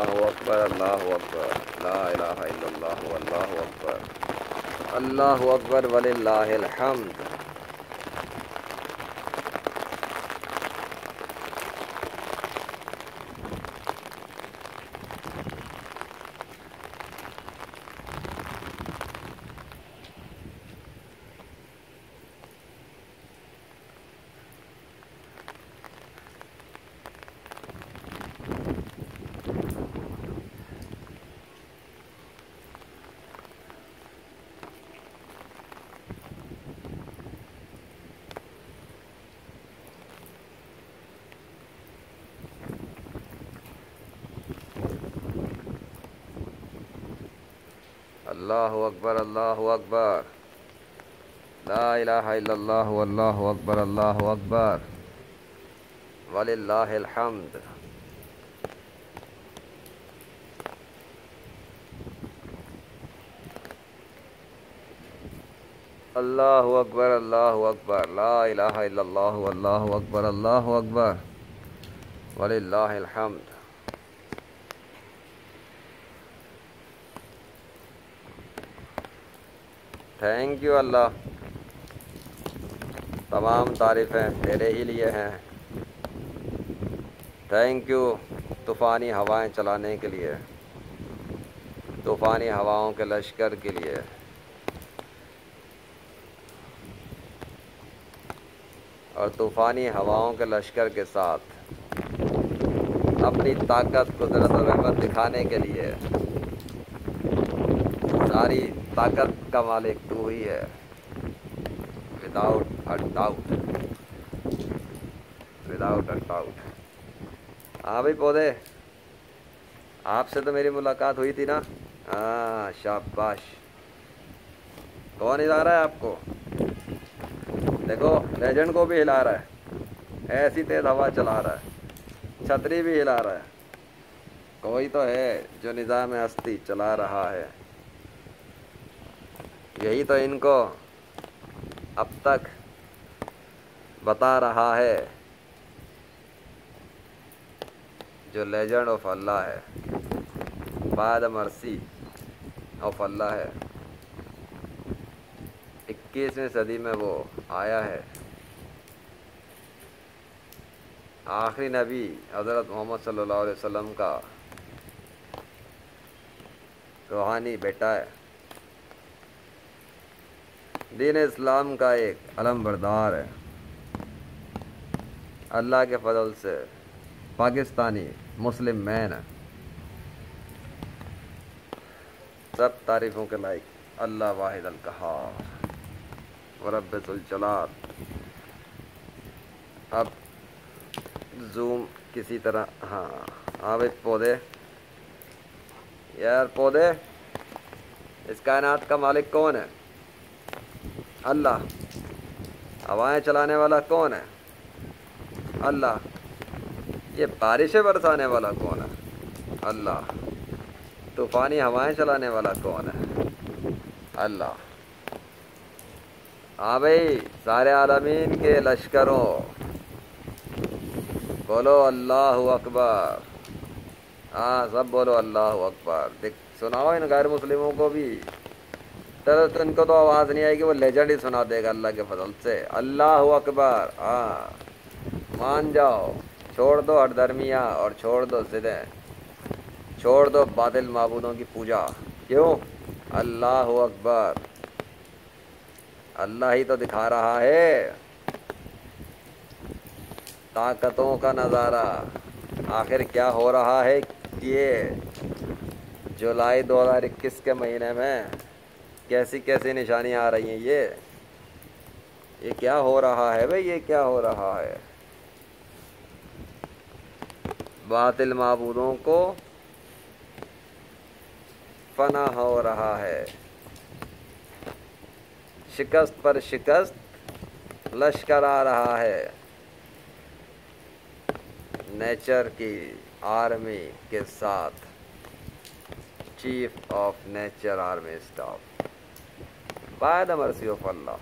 اللہ اکبر اللہ اکبر لا الہ الا اللہ واللہ اکبر اللہ اکبر وللہ الحمد۔ اللہ اکبر اللہ اکبر لا الہ الا اللہ واللہ اکبر اللہ اکبر وللہ الحمد۔ اللہ اکبر لا الہ الا اللہ واللہ اکبر اللہ اکبر وللہ الحمد۔ تھینک یو اللہ، تمام تعریفیں تیرے ہی لیے ہیں۔ تھینک یو طوفانی ہوائیں چلانے کے لیے، طوفانی ہواؤں کے لشکر کے لیے۔ اور طوفانی ہواؤں کے لشکر کے ساتھ اپنی طاقت قدرت اور رحمت دکھانے کے لیے ساری طاقت کا مالک تو ہی ہے، without a doubt, without a doubt. ہاں بھائی پودے، آپ سے تو میری ملاقات ہوئی تھی نا؟ ہاں شاباش۔ کون ہلا رہا ہے آپ کو؟ دیکھو لیجنڈ کو بھی ہلا رہا ہے، ایسی تیز ہوا چلا رہا ہے، چھتری بھی ہلا رہا ہے۔ کوئی تو ہے جو نظام ہستی چلا رہا ہے، یہی تو ان کو اب تک بتا رہا ہے جو لیجنڈ آف اللہ ہے، بعد مرسی آف اللہ ہے۔ 21ویں صدی میں وہ آیا ہے، آخری نبی حضرت محمد صلی اللہ علیہ وسلم کا روحانی بیٹا ہے، دین اسلام کا ایک علم بردار ہے۔ اللہ کے فضل سے پاکستانی مسلم مین ہے، سب تعریفوں کے لائق اللہ واحد القہار ورب ذوالجلال۔ اب زوم کسی طرح، ہاں بھائی پودے، یار پودے، اس کائنات کا مالک کون ہے؟ اللہ۔ ہوائیں چلانے والا کون ہے؟ اللہ۔ یہ بارشیں برسانے والا کون ہے؟ اللہ۔ طوفانی ہوائیں چلانے والا کون ہے؟ اللہ۔ ہاں بھائی سارے عالمین کے لشکروں بولو اللہ اکبر، ہاں سب بولو اللہ اکبر۔ سناؤ ان غیر مسلموں کو بھی، تو ان کو تو آواز نہیں آئے گی، وہ لیجنڈ ہی سنا دے گا اللہ کے فضل سے۔ اللہ اکبر، ہاں مان جاؤ، چھوڑ دو ہٹ درمیاں اور چھوڑ دو ضدیں، چھوڑ دو باطل معبودوں کی پوجا۔ کیوں؟ اللہ اکبر، اللہ ہی تو دکھا رہا ہے طاقتوں کا نظارہ۔ آخر کیا ہو رہا ہے یہ جولائی 2021 کے مہینے میں کیسی کیسی نشانیاں آ رہی ہیں؟ یہ کیا ہو رہا ہے بھائی؟ یہ کیا ہو رہا ہے؟ باطل معبودوں کو فنا ہو رہا ہے، شکست پر شکست لشکر آ رہا ہے، نیچر کی آرمی کے ساتھ، chief of nature army staff, by the mercy of Allah.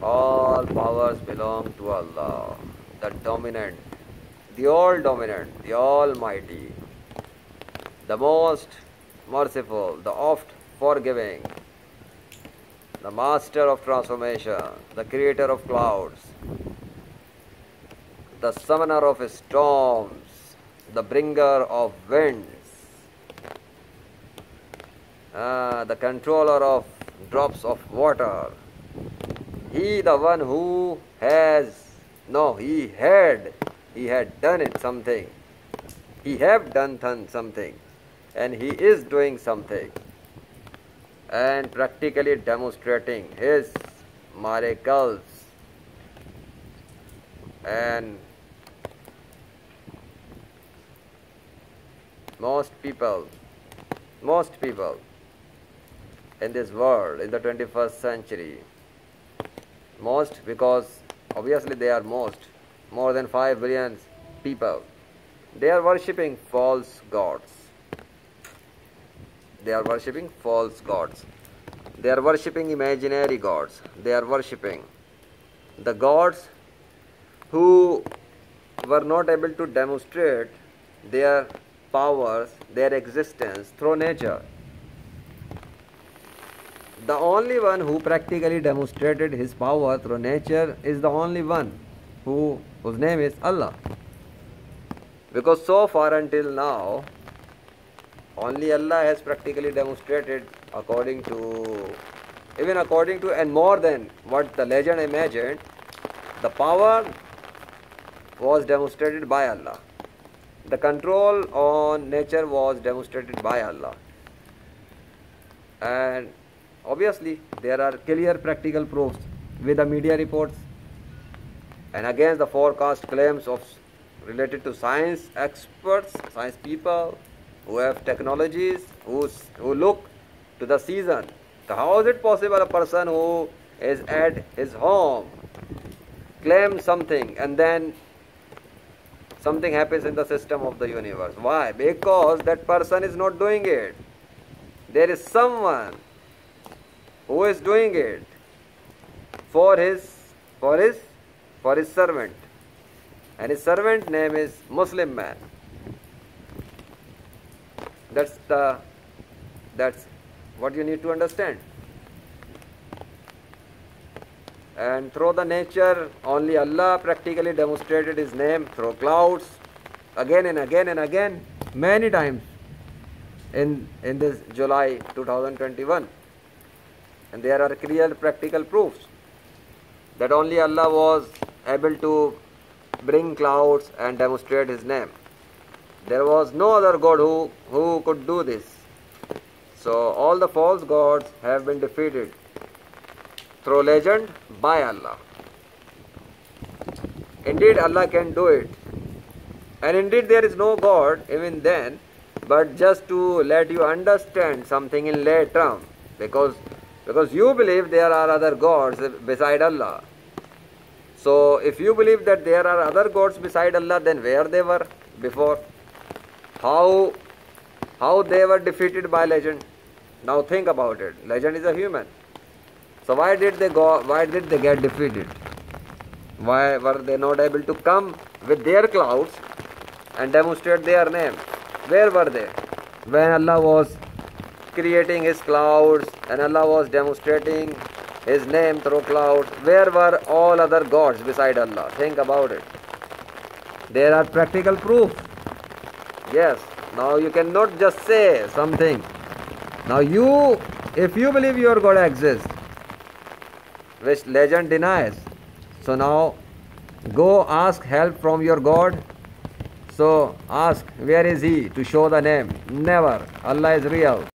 All powers belong to Allah, the dominant, the all dominant, the almighty, the most merciful, the oft forgiving, the master of transformation, the creator of clouds, the summoner of storms, the bringer of winds, the controller of drops of water. He the one who he had done it something. He have done something, and he is doing something, and practically demonstrating his miracles. And most people in this world in the 21st century, most because obviously they are more than 5 billion people, they are worshipping false gods. They are worshipping false gods. They are worshipping imaginary gods. They are worshipping the gods who were not able to demonstrate their powers, their existence through nature. The only one who practically demonstrated his power through nature is the only one whose name is Allah. Because so far until now, only Allah has practically demonstrated according to and more than what the legend imagined. The power was demonstrated by Allah. The control on nature was demonstrated by Allah. And obviously there are clear practical proofs with the media reports and against the forecast claims of related to science experts, science people who have technologies, who look to the season. So how is it possible a person who is at his home claims something and then something happens in the system of the universe? Why? Because that person is not doing it. There is someone who is doing it for his servant, and his servant name is Muslim man. That's what you need to understand. And through the nature, only Allah practically demonstrated his name through clouds again and again and again, many times in this July 2021. And there are clear practical proofs that only Allah was able to bring clouds and demonstrate his name. There was no other God who could do this. So all the false gods have been defeated through legend by Allah. Indeed, Allah can do it. And indeed, there is no God even then, but just to let you understand something in lay term, because you believe there are other gods beside Allah. So if you believe that there are other gods beside Allah, then where they were before? How they were defeated by legend? Now think about it. Legend is a human. So why did they get defeated? Why were they not able to come with their clouds and demonstrate their name? Where were they when Allah was creating his clouds and Allah was demonstrating his name through clouds? Where were all other gods beside Allah? Think about it. There are practical proof. Yes. Now you cannot just say something. Now if you believe your God exists, which legend denies, so now go ask help from your God. So ask, where is he, to show the name? Never. Allah is real.